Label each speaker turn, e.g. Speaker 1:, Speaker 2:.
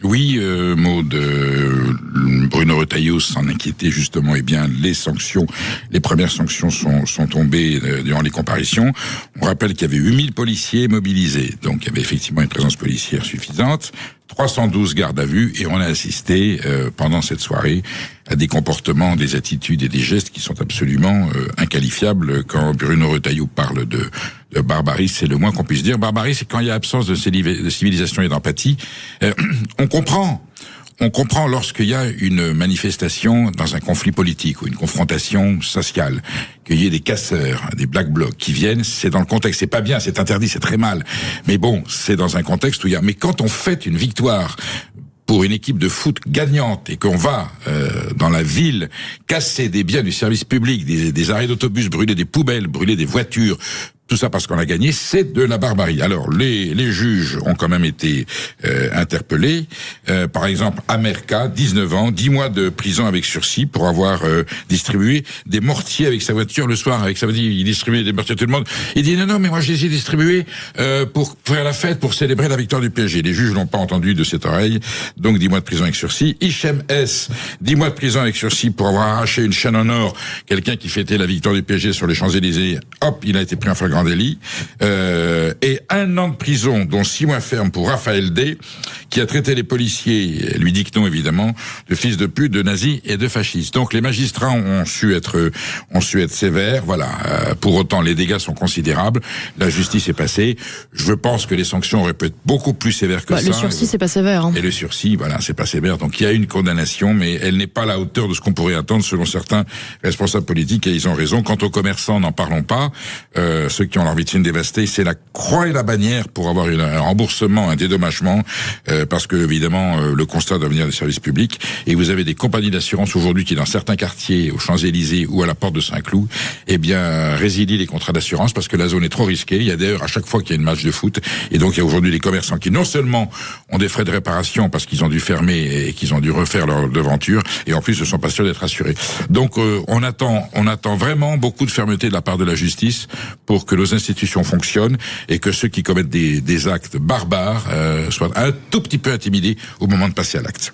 Speaker 1: Oui, Maud, Bruno Retailleau s'en inquiétait justement. Eh bien, les premières sanctions sont tombées durant les comparutions. On rappelle qu'il y avait 8000 policiers mobilisés, donc il y avait effectivement une présence policière suffisante. 312 gardes à vue, et on a assisté pendant cette soirée à des comportements, des attitudes et des gestes qui sont absolument inqualifiables. Quand Bruno Retailleau parle de barbarie, c'est le moins qu'on puisse dire. Barbarie, c'est quand il y a absence de civilisation et d'empathie. On comprend lorsqu'il y a une manifestation dans un conflit politique ou une confrontation sociale, qu'il y ait des casseurs, des black blocs qui viennent, c'est dans le contexte. C'est pas bien, c'est interdit, c'est très mal. Mais bon, c'est dans un contexte où il y a... Mais quand on fête une victoire pour une équipe de foot gagnante et qu'on va dans la ville casser des biens du service public, des arrêts d'autobus, brûler des poubelles, brûler des voitures, tout ça parce qu'on a gagné, c'est de la barbarie. Alors, les juges ont quand même été interpellés. Par exemple, Amerka, 19 ans, 10 mois de prison avec sursis pour avoir distribué des mortiers avec sa voiture le soir. Avec ça veut dire, il distribuait des mortiers à tout le monde. Il dit non, mais moi je les ai distribués pour faire la fête, pour célébrer la victoire du PSG. Les juges n'ont pas entendu de cette oreille, donc 10 mois de prison avec sursis. Hichem S, 10 mois de prison avec sursis pour avoir arraché une chaîne en or. Quelqu'un qui fêtait la victoire du PSG sur les Champs-Élysées, hop, il a été pris en flagrant délit, et 1 an de prison, dont 6 mois ferme pour Raphaël D, qui a traité les policiers, lui dit que non évidemment, de fils de pute, de nazis et de fascistes. Donc les magistrats ont su être sévères, voilà. Pour autant, les dégâts sont considérables, la justice est passée. Je pense que les sanctions auraient pu être beaucoup plus sévères que ça.
Speaker 2: Le sursis, c'est pas sévère. Hein.
Speaker 1: Et le sursis, voilà, c'est pas sévère. Donc il y a une condamnation, mais elle n'est pas à la hauteur de ce qu'on pourrait attendre selon certains responsables politiques, et ils ont raison. Quant aux commerçants, n'en parlons pas. Ceux qui ont leur vitrine dévastée, c'est la croix et la bannière pour avoir un remboursement, un dédommagement, parce que évidemment le constat doit venir des services publics. Et vous avez des compagnies d'assurance aujourd'hui qui, dans certains quartiers, aux Champs-Élysées ou à la porte de Saint-Cloud, eh bien résilient les contrats d'assurance parce que la zone est trop risquée. Il y a d'ailleurs à chaque fois qu'il y a une match de foot, et donc il y a aujourd'hui des commerçants qui non seulement ont des frais de réparation parce qu'ils ont dû fermer et qu'ils ont dû refaire leur devanture, et en plus ne sont pas sûrs d'être assurés. Donc on attend vraiment beaucoup de fermeté de la part de la justice pour que nos institutions fonctionnent et que ceux qui commettent des actes barbares soient un tout petit peu intimidés au moment de passer à l'acte.